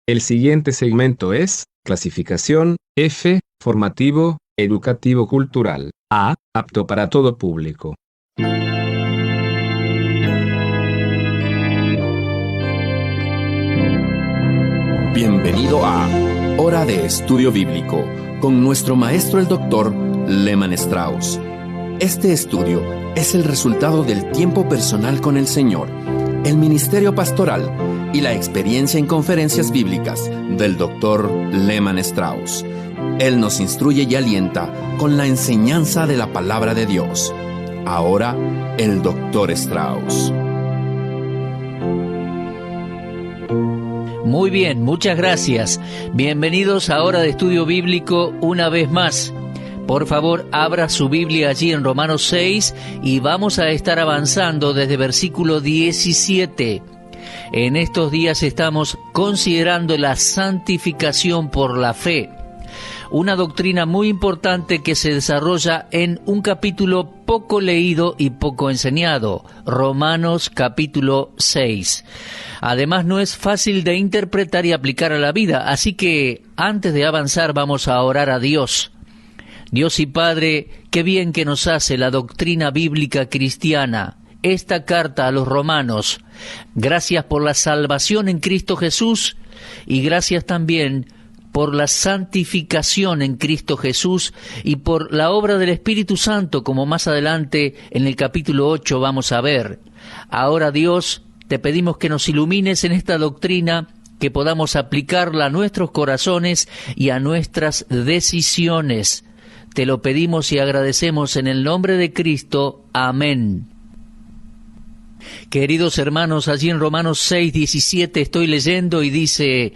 El siguiente segmento es clasificación F, formativo, educativo cultural. A, apto para todo público. Bienvenido a Hora de Estudio Bíblico con nuestro maestro el Dr. Lehman Strauss. Este estudio es el resultado del tiempo personal con el Señor, el ministerio pastoral y la experiencia en conferencias bíblicas del Dr. Lehman Strauss. Él nos instruye y alienta con la enseñanza de la palabra de Dios. Ahora, el Dr. Strauss. Muy bien, muchas gracias. Bienvenidos a Hora de Estudio Bíblico una vez más. Por favor, abra su Biblia allí en Romanos 6 y vamos a estar avanzando desde versículo 17. En estos días estamos considerando la santificación por la fe, una doctrina muy importante que se desarrolla en un capítulo poco leído y poco enseñado, Romanos capítulo 6. Además, no es fácil de interpretar y aplicar a la vida, así que antes de avanzar vamos a orar a Dios. Dios y Padre, qué bien que nos hace la doctrina bíblica cristiana, esta carta a los romanos. Gracias por la salvación en Cristo Jesús y gracias también por la santificación en Cristo Jesús y por la obra del Espíritu Santo, como más adelante en el capítulo 8 vamos a ver. Ahora, Dios, te pedimos que nos ilumines en esta doctrina, que podamos aplicarla a nuestros corazones y a nuestras decisiones. Te lo pedimos y agradecemos en el nombre de Cristo. Amén. Queridos hermanos, allí en Romanos 6:17 estoy leyendo y dice: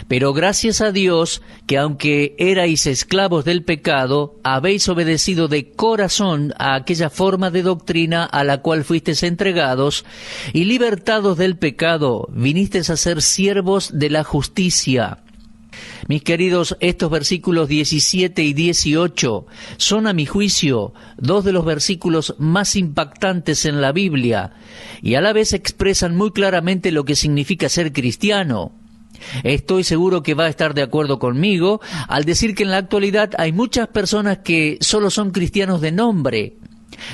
pero gracias a Dios que aunque erais esclavos del pecado, habéis obedecido de corazón a aquella forma de doctrina a la cual fuisteis entregados, y libertados del pecado, vinisteis a ser siervos de la justicia. Mis queridos, estos versículos 17 y 18 son, a mi juicio, dos de los versículos más impactantes en la Biblia y a la vez expresan muy claramente lo que significa ser cristiano. Estoy seguro que va a estar de acuerdo conmigo al decir que en la actualidad hay muchas personas que solo son cristianos de nombre.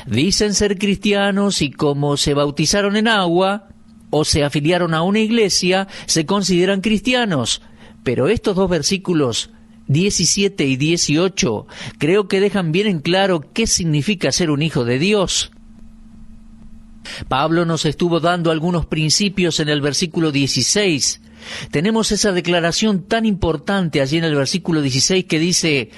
Dicen ser cristianos y como se bautizaron en agua o se afiliaron a una iglesia, se consideran cristianos. Pero estos dos versículos, 17 y 18, creo que dejan bien en claro qué significa ser un hijo de Dios. Pablo nos estuvo dando algunos principios en el versículo 16. Tenemos esa declaración tan importante allí en el versículo 16 que dice: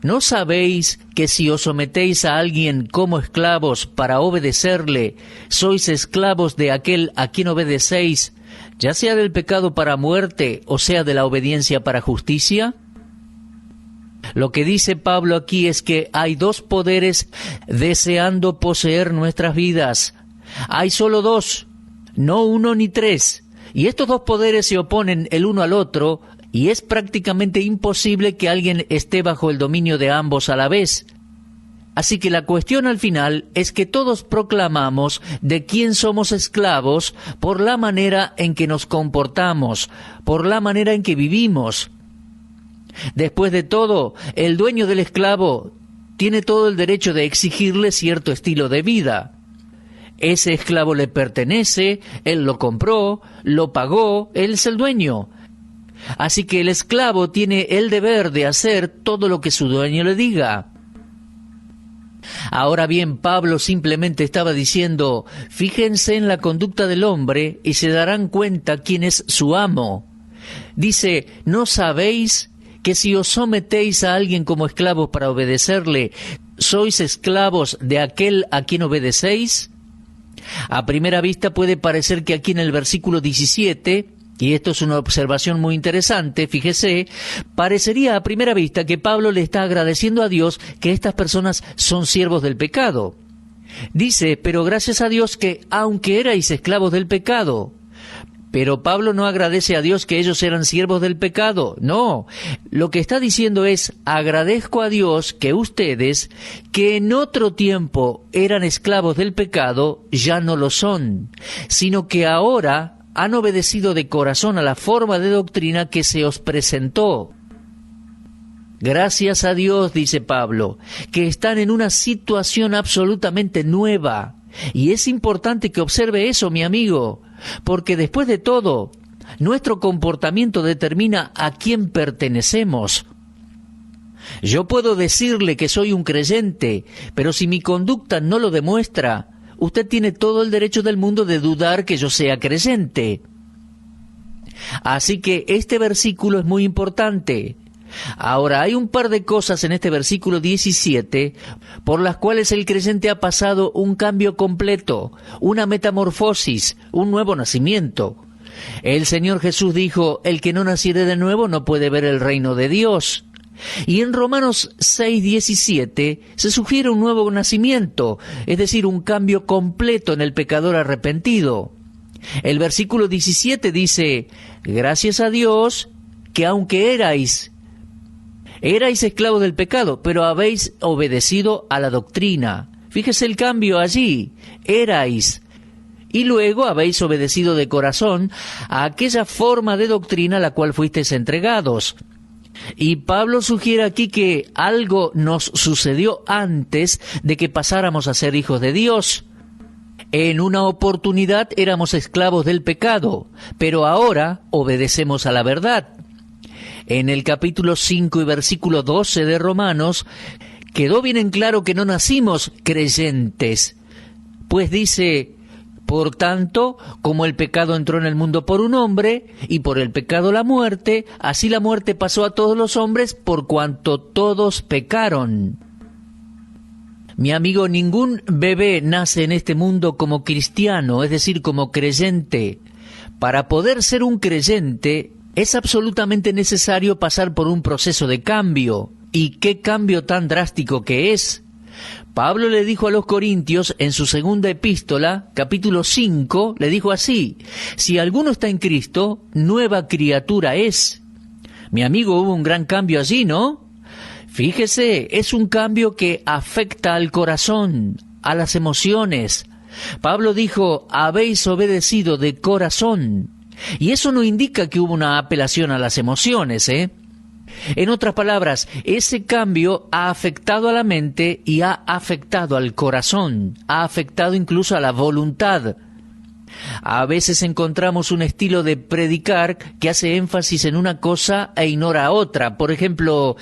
¿no sabéis que si os sometéis a alguien como esclavos para obedecerle, sois esclavos de aquel a quien obedecéis, ya sea del pecado para muerte o sea de la obediencia para justicia? Lo que dice Pablo aquí es que hay dos poderes deseando poseer nuestras vidas. Hay solo dos, no uno ni tres. Y estos dos poderes se oponen el uno al otro y es prácticamente imposible que alguien esté bajo el dominio de ambos a la vez. Así que la cuestión al final es que todos proclamamos de quién somos esclavos por la manera en que nos comportamos, por la manera en que vivimos. Después de todo, el dueño del esclavo tiene todo el derecho de exigirle cierto estilo de vida. Ese esclavo le pertenece, él lo compró, lo pagó, él es el dueño. Así que el esclavo tiene el deber de hacer todo lo que su dueño le diga. Ahora bien, Pablo simplemente estaba diciendo: fíjense en la conducta del hombre y se darán cuenta quién es su amo. Dice: ¿no sabéis que si os sometéis a alguien como esclavos para obedecerle, sois esclavos de aquel a quien obedecéis? A primera vista puede parecer que aquí en el versículo 17, y esto es una observación muy interesante, fíjese, parecería a primera vista que Pablo le está agradeciendo a Dios que estas personas son siervos del pecado. Dice: pero gracias a Dios que aunque erais esclavos del pecado. Pero Pablo no agradece a Dios que ellos eran siervos del pecado. No, lo que está diciendo es: agradezco a Dios que ustedes, que en otro tiempo eran esclavos del pecado, ya no lo son, sino que ahora han obedecido de corazón a la forma de doctrina que se os presentó. Gracias a Dios, dice Pablo, que están en una situación absolutamente nueva. Y es importante que observe eso, mi amigo, porque después de todo, nuestro comportamiento determina a quién pertenecemos. Yo puedo decirle que soy un creyente, pero si mi conducta no lo demuestra, usted tiene todo el derecho del mundo de dudar que yo sea creyente. Así que este versículo es muy importante. Ahora, hay un par de cosas en este versículo 17 por las cuales el creyente ha pasado un cambio completo, una metamorfosis, un nuevo nacimiento. El Señor Jesús dijo, el que no naciere de nuevo no puede ver el reino de Dios. Y en Romanos 6:17 se sugiere un nuevo nacimiento, es decir, un cambio completo en el pecador arrepentido. El versículo 17 dice, gracias a Dios que aunque erais esclavos del pecado, pero habéis obedecido a la doctrina. Fíjese el cambio allí, erais. Y luego habéis obedecido de corazón a aquella forma de doctrina a la cual fuisteis entregados. Y Pablo sugiere aquí que algo nos sucedió antes de que pasáramos a ser hijos de Dios. En una oportunidad éramos esclavos del pecado, pero ahora obedecemos a la verdad. En el capítulo 5 y versículo 12 de Romanos, quedó bien en claro que no nacimos creyentes, pues dice, por tanto, como el pecado entró en el mundo por un hombre, y por el pecado la muerte, así la muerte pasó a todos los hombres por cuanto todos pecaron. Mi amigo, ningún bebé nace en este mundo como cristiano, es decir, como creyente. Para poder ser un creyente, es absolutamente necesario pasar por un proceso de cambio. ¿Y qué cambio tan drástico que es? Pablo le dijo a los Corintios en su segunda epístola, capítulo 5, le dijo así, si alguno está en Cristo, nueva criatura es. Mi amigo, hubo un gran cambio allí, ¿no? Fíjese, es un cambio que afecta al corazón, a las emociones. Pablo dijo, habéis obedecido de corazón. Y eso no indica que hubo una apelación a las emociones, En otras palabras, ese cambio ha afectado a la mente y ha afectado al corazón, ha afectado incluso a la voluntad. A veces encontramos un estilo de predicar que hace énfasis en una cosa e ignora otra. Por ejemplo,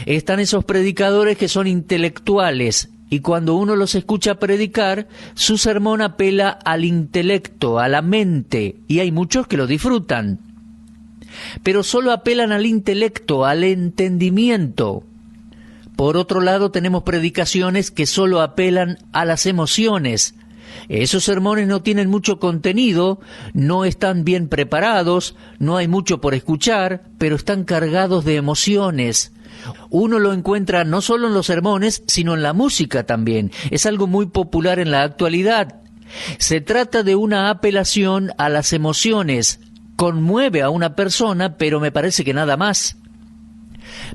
están esos predicadores que son intelectuales y cuando uno los escucha predicar, su sermón apela al intelecto, a la mente, y hay muchos que lo disfrutan. Pero solo apelan al intelecto, al entendimiento. Por otro lado, tenemos predicaciones que solo apelan a las emociones. Esos sermones no tienen mucho contenido, no están bien preparados, no hay mucho por escuchar, pero están cargados de emociones. Uno lo encuentra no solo en los sermones, sino en la música también. Es algo muy popular en la actualidad. Se trata de una apelación a las emociones. Conmueve a una persona, pero me parece que nada más.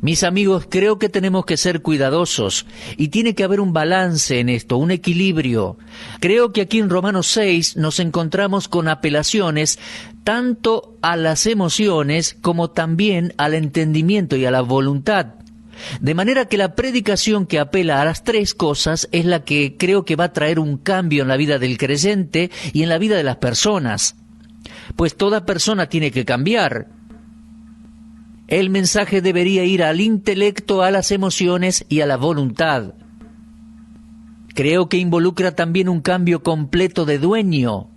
Mis amigos, creo que tenemos que ser cuidadosos y tiene que haber un balance en esto, un equilibrio. Creo que aquí en Romanos 6 nos encontramos con apelaciones tanto a las emociones como también al entendimiento y a la voluntad. De manera que la predicación que apela a las tres cosas es la que creo que va a traer un cambio en la vida del creyente y en la vida de las personas. Pues toda persona tiene que cambiar. El mensaje debería ir al intelecto, a las emociones y a la voluntad. Creo que involucra también un cambio completo de dueño.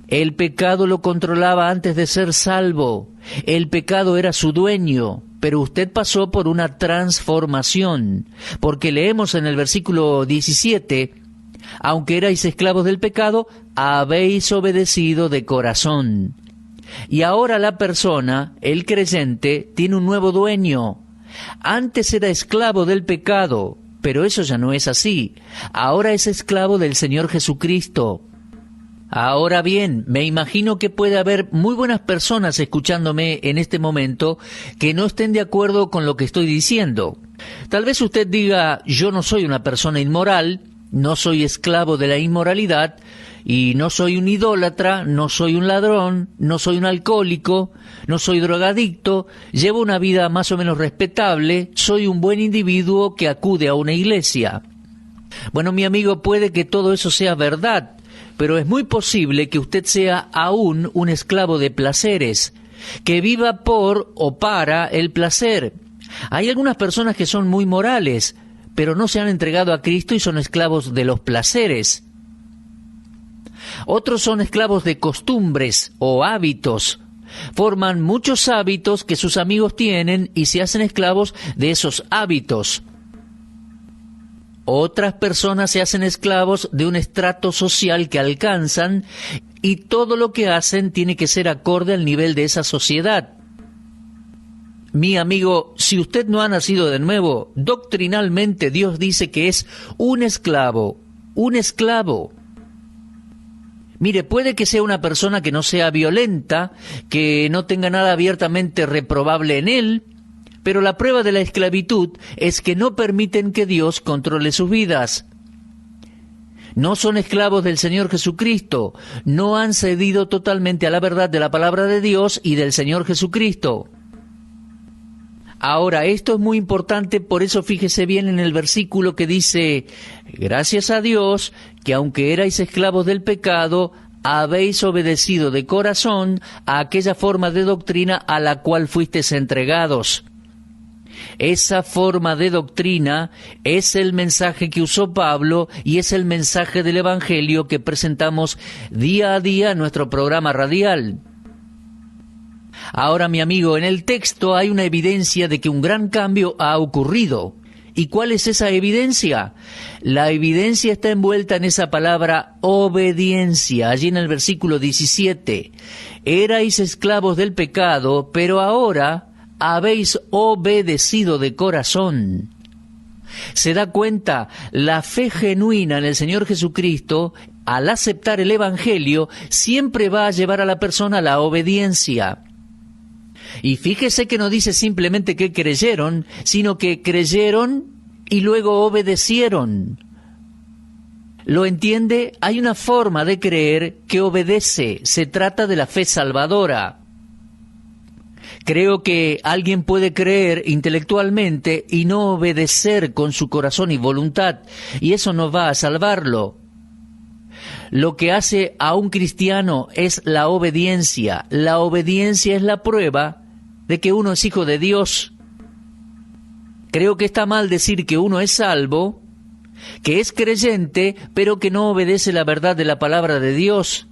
El pecado lo controlaba antes de ser salvo. El pecado era su dueño, pero usted pasó por una transformación, porque leemos en el versículo 17, aunque erais esclavos del pecado, habéis obedecido de corazón. Y ahora la persona, el creyente, tiene un nuevo dueño. Antes era esclavo del pecado, pero eso ya no es así. Ahora es esclavo del Señor Jesucristo. Ahora bien, me imagino que puede haber muy buenas personas escuchándome en este momento que no estén de acuerdo con lo que estoy diciendo. Tal vez usted diga, yo no soy una persona inmoral, no soy esclavo de la inmoralidad, y no soy un idólatra, no soy un ladrón, no soy un alcohólico, no soy drogadicto, llevo una vida más o menos respetable, soy un buen individuo que acude a una iglesia. Bueno, mi amigo, puede que todo eso sea verdad, pero es muy posible que usted sea aún un esclavo de placeres, que viva por o para el placer. Hay algunas personas que son muy morales, pero no se han entregado a Cristo y son esclavos de los placeres. Otros son esclavos de costumbres o hábitos. Forman muchos hábitos que sus amigos tienen y se hacen esclavos de esos hábitos. Otras personas se hacen esclavos de un estrato social que alcanzan y todo lo que hacen tiene que ser acorde al nivel de esa sociedad. Mi amigo, si usted no ha nacido de nuevo, doctrinalmente Dios dice que es un esclavo, un esclavo. Mire, puede que sea una persona que no sea violenta, que no tenga nada abiertamente reprobable en él, pero la prueba de la esclavitud es que no permiten que Dios controle sus vidas. No son esclavos del Señor Jesucristo, no han cedido totalmente a la verdad de la palabra de Dios y del Señor Jesucristo. Ahora, esto es muy importante, por eso fíjese bien en el versículo que dice: gracias a Dios, que aunque erais esclavos del pecado, habéis obedecido de corazón a aquella forma de doctrina a la cual fuisteis entregados. Esa forma de doctrina es el mensaje que usó Pablo y es el mensaje del Evangelio que presentamos día a día en nuestro programa radial. Ahora, mi amigo, en el texto hay una evidencia de que un gran cambio ha ocurrido. ¿Y cuál es esa evidencia? La evidencia está envuelta en esa palabra obediencia, allí en el versículo 17. Erais esclavos del pecado, pero ahora habéis obedecido de corazón. ¿Se da cuenta? La fe genuina en el Señor Jesucristo, al aceptar el Evangelio, siempre va a llevar a la persona a la obediencia. Y fíjese que no dice simplemente que creyeron, sino que creyeron y luego obedecieron. ¿Lo entiende? Hay una forma de creer que obedece. Se trata de la fe salvadora. Creo que alguien puede creer intelectualmente y no obedecer con su corazón y voluntad, y eso no va a salvarlo. Lo que hace a un cristiano es la obediencia. La obediencia es la prueba de que uno es hijo de Dios. Creo que está mal decir que uno es salvo, que es creyente, pero que no obedece la verdad de la palabra de Dios.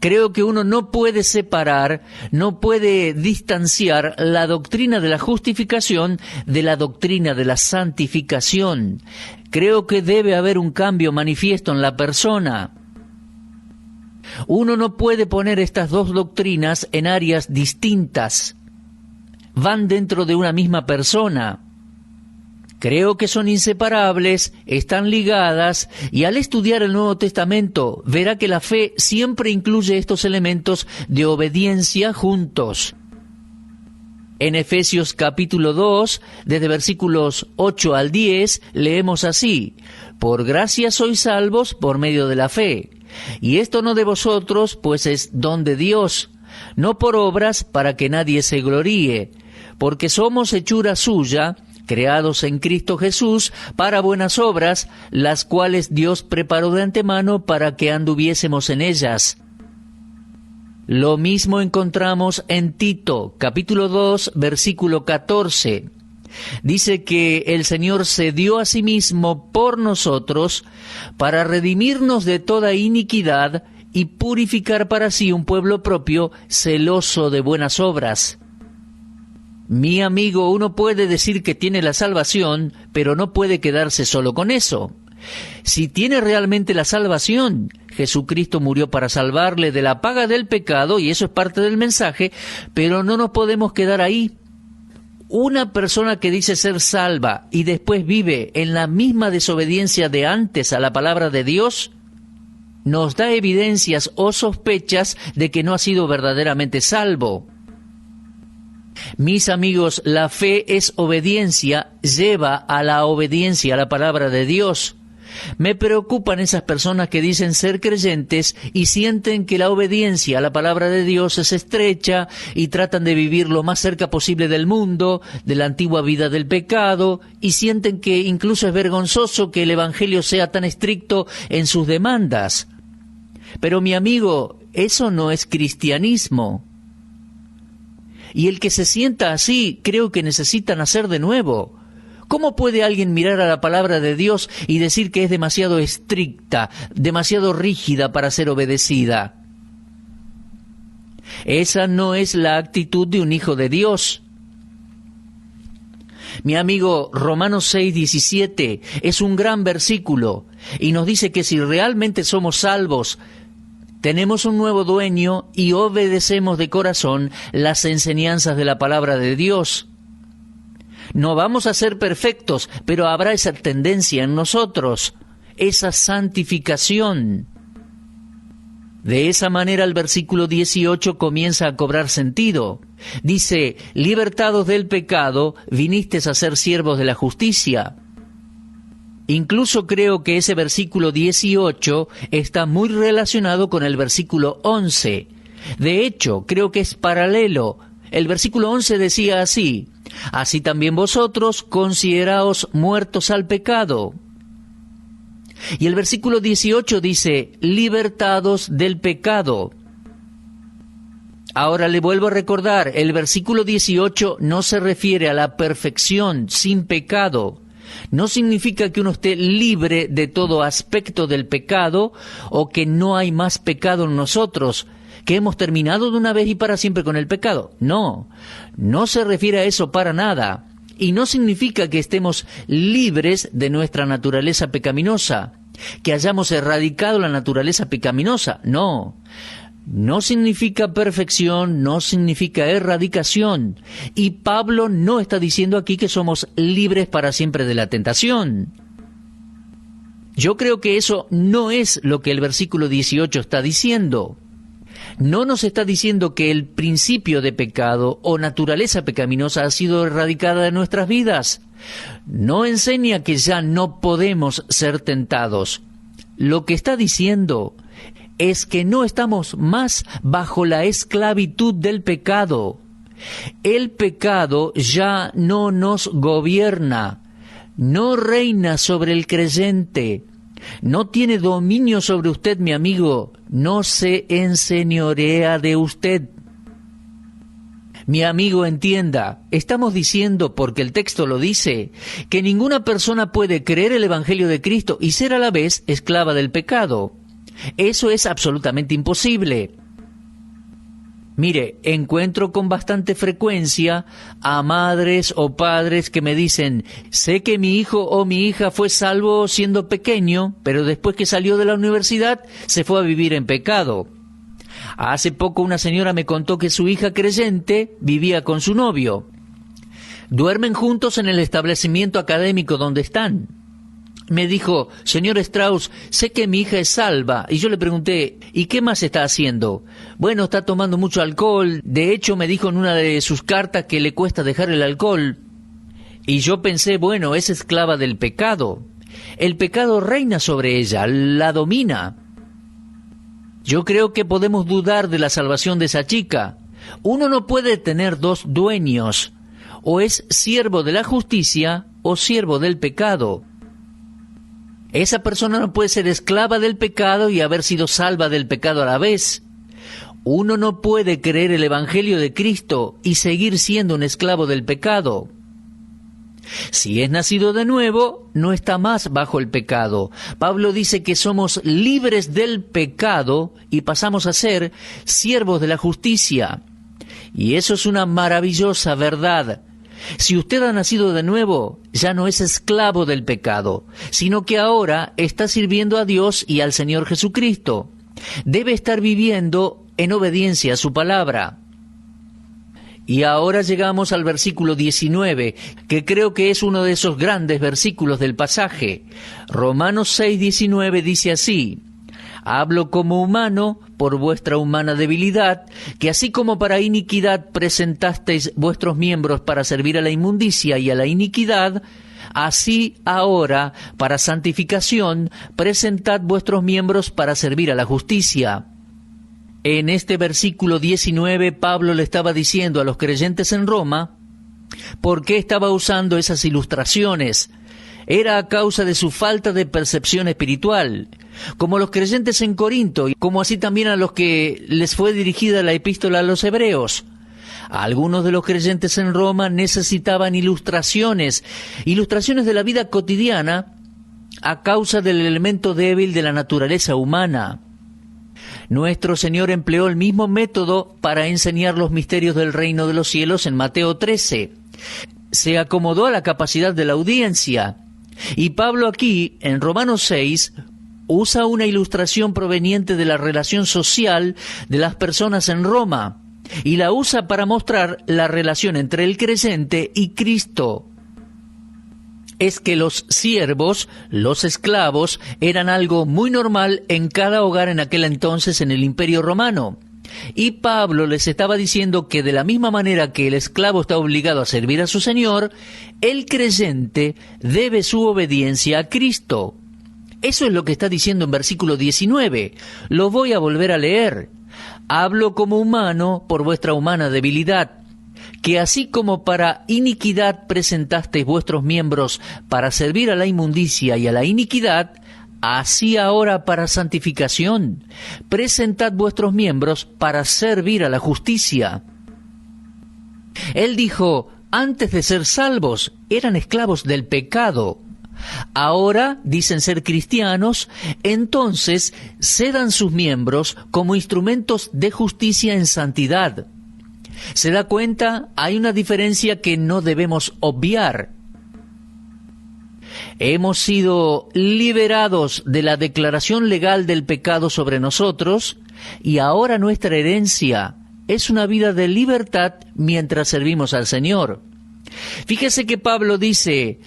Creo que uno no puede separar, no puede distanciar la doctrina de la justificación de la doctrina de la santificación. Creo que debe haber un cambio manifiesto en la persona. Uno no puede poner estas dos doctrinas en áreas distintas. Van dentro de una misma persona. Creo que son inseparables, están ligadas, y al estudiar el Nuevo Testamento verá que la fe siempre incluye estos elementos de obediencia juntos. En Efesios capítulo 2, desde versículos 8 al 10, leemos así: por gracia sois salvos por medio de la fe, y esto no de vosotros, pues es don de Dios, no por obras para que nadie se gloríe, porque somos hechura suya, creados en Cristo Jesús para buenas obras, las cuales Dios preparó de antemano para que anduviésemos en ellas. Lo mismo encontramos en Tito, capítulo 2, versículo 14. Dice que el Señor se dio a sí mismo por nosotros para redimirnos de toda iniquidad y purificar para sí un pueblo propio, celoso de buenas obras. Mi amigo, uno puede decir que tiene la salvación, pero no puede quedarse solo con eso. Si tiene realmente la salvación, Jesucristo murió para salvarle de la paga del pecado, y eso es parte del mensaje, pero no nos podemos quedar ahí. Una persona que dice ser salva y después vive en la misma desobediencia de antes a la palabra de Dios, nos da evidencias o sospechas de que no ha sido verdaderamente salvo. Mis amigos, la fe es obediencia, lleva a la obediencia a la palabra de Dios. Me preocupan esas personas que dicen ser creyentes y sienten que la obediencia a la palabra de Dios es estrecha y tratan de vivir lo más cerca posible del mundo, de la antigua vida del pecado, y sienten que incluso es vergonzoso que el Evangelio sea tan estricto en sus demandas. Pero mi amigo, eso no es cristianismo. Y el que se sienta así, creo que necesita nacer de nuevo. ¿Cómo puede alguien mirar a la palabra de Dios y decir que es demasiado estricta, demasiado rígida para ser obedecida? Esa no es la actitud de un hijo de Dios. Mi amigo, Romanos 6:17 es un gran versículo y nos dice que si realmente somos salvos, tenemos un nuevo dueño y obedecemos de corazón las enseñanzas de la palabra de Dios. No vamos a ser perfectos, pero habrá esa tendencia en nosotros, esa santificación. De esa manera el versículo 18 comienza a cobrar sentido. Dice, libertados del pecado, vinisteis a ser siervos de la justicia. Incluso creo que ese versículo 18 está muy relacionado con el versículo 11. De hecho, creo que es paralelo. El versículo 11 decía así, así también vosotros consideraos muertos al pecado. Y el versículo 18 dice, libertados del pecado. Ahora le vuelvo a recordar, el versículo 18 no se refiere a la perfección sin pecado. No significa que uno esté libre de todo aspecto del pecado o que no hay más pecado en nosotros, que hemos terminado de una vez y para siempre con el pecado. No, no se refiere a eso para nada. Y no significa que estemos libres de nuestra naturaleza pecaminosa, que hayamos erradicado la naturaleza pecaminosa. No, no significa perfección, no significa erradicación. Y Pablo no está diciendo aquí que somos libres para siempre de la tentación. Yo creo que eso no es lo que el versículo 18 está diciendo. No nos está diciendo que el principio de pecado o naturaleza pecaminosa ha sido erradicada de nuestras vidas. No enseña que ya no podemos ser tentados. Lo que está diciendo es que no estamos más bajo la esclavitud del pecado. El pecado ya no nos gobierna, no reina sobre el creyente. No tiene dominio sobre usted, mi amigo, no se enseñorea de usted. Mi amigo, entienda, estamos diciendo, porque el texto lo dice, que ninguna persona puede creer el Evangelio de Cristo y ser a la vez esclava del pecado. Eso es absolutamente imposible. Mire, encuentro con bastante frecuencia a madres o padres que me dicen, sé que mi hijo o mi hija fue salvo siendo pequeño, pero después que salió de la universidad se fue a vivir en pecado. Hace poco una señora me contó que su hija creyente vivía con su novio. Duermen juntos en el establecimiento académico donde están. Me dijo, señor Strauss, sé que mi hija es salva. Y yo le pregunté, ¿y qué más está haciendo? Bueno, está tomando mucho alcohol. De hecho, me dijo en una de sus cartas que le cuesta dejar el alcohol. Y yo pensé, bueno, es esclava del pecado. El pecado reina sobre ella, la domina. Yo creo que podemos dudar de la salvación de esa chica. Uno no puede tener dos dueños. O es siervo de la justicia o siervo del pecado. Esa persona no puede ser esclava del pecado y haber sido salva del pecado a la vez. Uno no puede creer el Evangelio de Cristo y seguir siendo un esclavo del pecado. Si es nacido de nuevo, no está más bajo el pecado. Pablo dice que somos libres del pecado y pasamos a ser siervos de la justicia. Y eso es una maravillosa verdad. Si usted ha nacido de nuevo, ya no es esclavo del pecado, sino que ahora está sirviendo a Dios y al Señor Jesucristo. Debe estar viviendo en obediencia a su palabra. Y ahora llegamos al versículo 19, que creo que es uno de esos grandes versículos del pasaje. Romanos 6:19 dice así: hablo como humano por vuestra humana debilidad, que así como para iniquidad presentasteis vuestros miembros para servir a la inmundicia y a la iniquidad, Así ahora, para santificación, presentad vuestros miembros para servir a la justicia. En este versículo 19, Pablo le estaba diciendo a los creyentes en Roma por qué estaba usando esas ilustraciones. Era a causa de su falta de percepción espiritual, como los creyentes en Corinto, y como así también a los que les fue dirigida la epístola a los hebreos. Algunos de los creyentes en Roma necesitaban ilustraciones de la vida cotidiana a causa del elemento débil de la naturaleza humana. Nuestro Señor empleó el mismo método para enseñar los misterios del reino de los cielos en Mateo 13. Se acomodó a la capacidad de la audiencia. Y Pablo aquí, en Romanos 6, usa una ilustración proveniente de la relación social de las personas en Roma, y la usa para mostrar la relación entre el creyente y Cristo. Es que los siervos, los esclavos, eran algo muy normal en cada hogar en aquel entonces en el Imperio Romano. Y Pablo les estaba diciendo que de la misma manera que el esclavo está obligado a servir a su señor, el creyente debe su obediencia a Cristo. Eso es lo que está diciendo en versículo 19. Lo voy a volver a leer. Hablo como humano por vuestra humana debilidad, que así como para iniquidad presentasteis vuestros miembros para servir a la inmundicia y a la iniquidad, así ahora para santificación, presentad vuestros miembros para servir a la justicia. Él dijo, antes de ser salvos, eran esclavos del pecado. Ahora dicen ser cristianos, entonces cedan sus miembros como instrumentos de justicia en santidad. ¿Se da cuenta? Hay una diferencia que no debemos obviar. Hemos sido liberados de la declaración legal del pecado sobre nosotros y ahora nuestra herencia es una vida de libertad mientras servimos al Señor. Fíjese que Pablo dice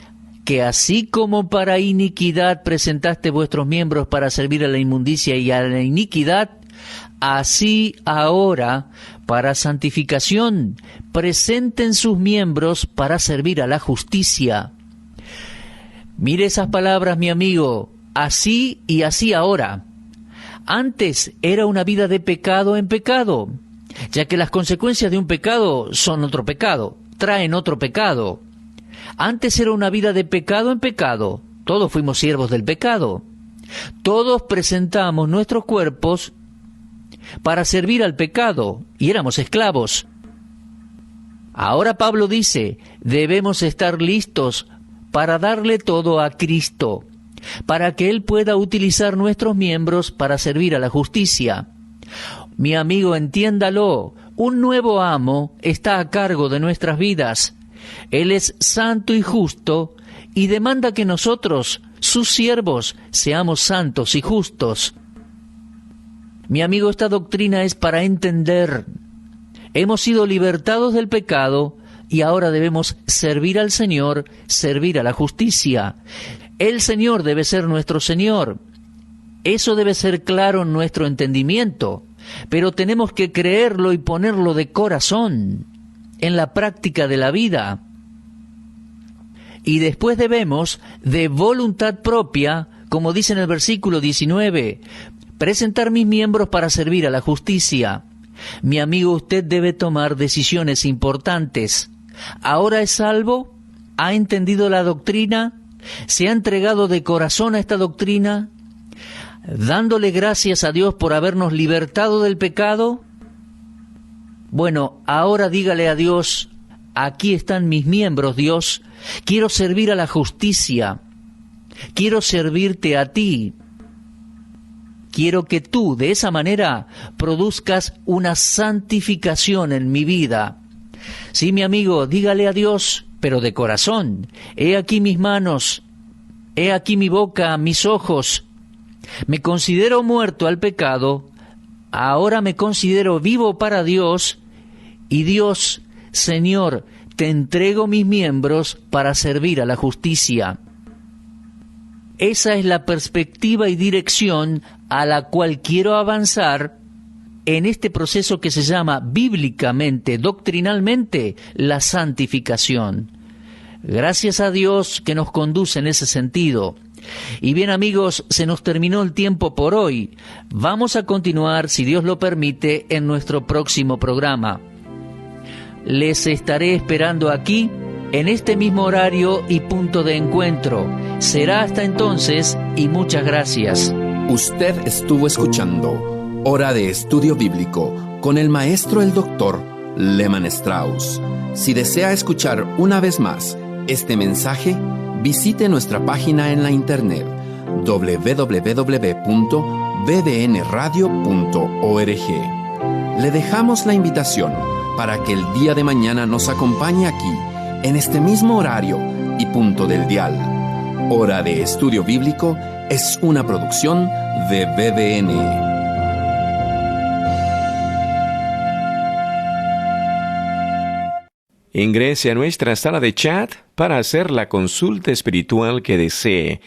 que así como para iniquidad presentaste vuestros miembros para servir a la inmundicia y a la iniquidad, así ahora para santificación presenten sus miembros para servir a la justicia. Mire esas palabras, mi amigo, así y así ahora. Antes era una vida de pecado en pecado, ya que las consecuencias de un pecado son otro pecado, traen otro pecado. Antes era una vida de pecado en pecado, todos fuimos siervos del pecado. Todos presentamos nuestros cuerpos para servir al pecado y éramos esclavos. Ahora Pablo dice, debemos estar listos para darle todo a Cristo, para que Él pueda utilizar nuestros miembros para servir a la justicia. Mi amigo, entiéndalo, un nuevo amo está a cargo de nuestras vidas. Él es santo y justo y demanda que nosotros, sus siervos, seamos santos y justos. Mi amigo, esta doctrina es para entender. Hemos sido libertados del pecado y ahora debemos servir al Señor, servir a la justicia. El Señor debe ser nuestro Señor. Eso debe ser claro en nuestro entendimiento, pero tenemos que creerlo y ponerlo de corazón en la práctica de la vida. Y después debemos, de voluntad propia, como dice en el versículo 19, presentar mis miembros para servir a la justicia. Mi amigo, usted debe tomar decisiones importantes. ¿Ahora es salvo? ¿Ha entendido la doctrina? ¿Se ha entregado de corazón a esta doctrina? ¿Dándole gracias a Dios por habernos libertado del pecado? Bueno, ahora dígale a Dios, aquí están mis miembros, Dios. Quiero servir a la justicia. Quiero servirte a ti. Quiero que tú, de esa manera, produzcas una santificación en mi vida. Sí, mi amigo, dígale a Dios, pero de corazón. He aquí mis manos, he aquí mi boca, mis ojos. Me considero muerto al pecado, ahora me considero vivo para Dios, y Dios, Señor, te entrego mis miembros para servir a la justicia. Esa es la perspectiva y dirección a la cual quiero avanzar en este proceso que se llama bíblicamente, doctrinalmente, la santificación. Gracias a Dios que nos conduce en ese sentido. Y bien, amigos, se nos terminó el tiempo por hoy. Vamos a continuar, si Dios lo permite, en nuestro próximo programa. Les estaré esperando aquí, en este mismo horario y punto de encuentro. Será hasta entonces y muchas gracias. Usted estuvo escuchando Hora de Estudio Bíblico con el maestro el doctor Lehman Strauss. Si desea escuchar una vez más este mensaje, visite nuestra página en la internet www.bbnradio.org. Le dejamos la invitación para que el día de mañana nos acompañe aquí, en este mismo horario y punto del dial. Hora de Estudio Bíblico es una producción de BBN. Ingrese a nuestra sala de chat para hacer la consulta espiritual que desee.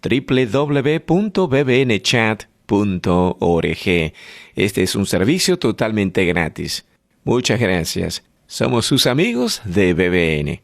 www.bbnchat.org. Este es un servicio totalmente gratis. Muchas gracias. Somos sus amigos de BBN.